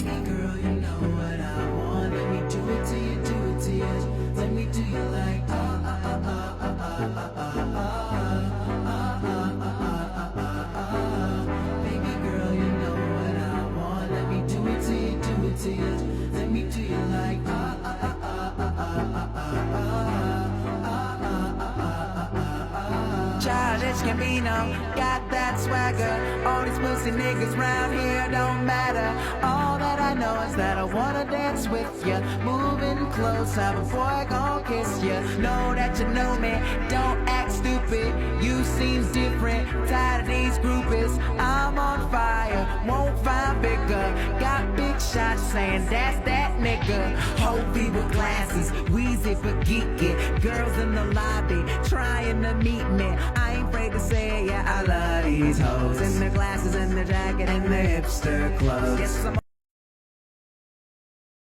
Baby girl, you know what I want. Let me do it to you, do it to you. Let me do you like ah ah ah ah ah ah ah ah ah ah ah. Baby girl, you know what I want. Let me do it to you, do it to you. Let me do you like ah ah ah ah ah ah ah ah. Childish Gambino, got that swagger. All these pussy niggas round here don't matter. All that I know is that I wanna dance with ya. Moving close, have a boy gon' kiss ya. Know that you know me, don't act stupid. You seem different, tired of these groupies. I'm on fire, won't find bigger. Got big shots saying that's that nigga. Hovey with glasses, Weezy for geeky. Girls in the lobby trying to meet me. I ain't afraid to say it, yeah, I love these hoes. In their glasses and their jacket and their hipster clothes. Yes, I'm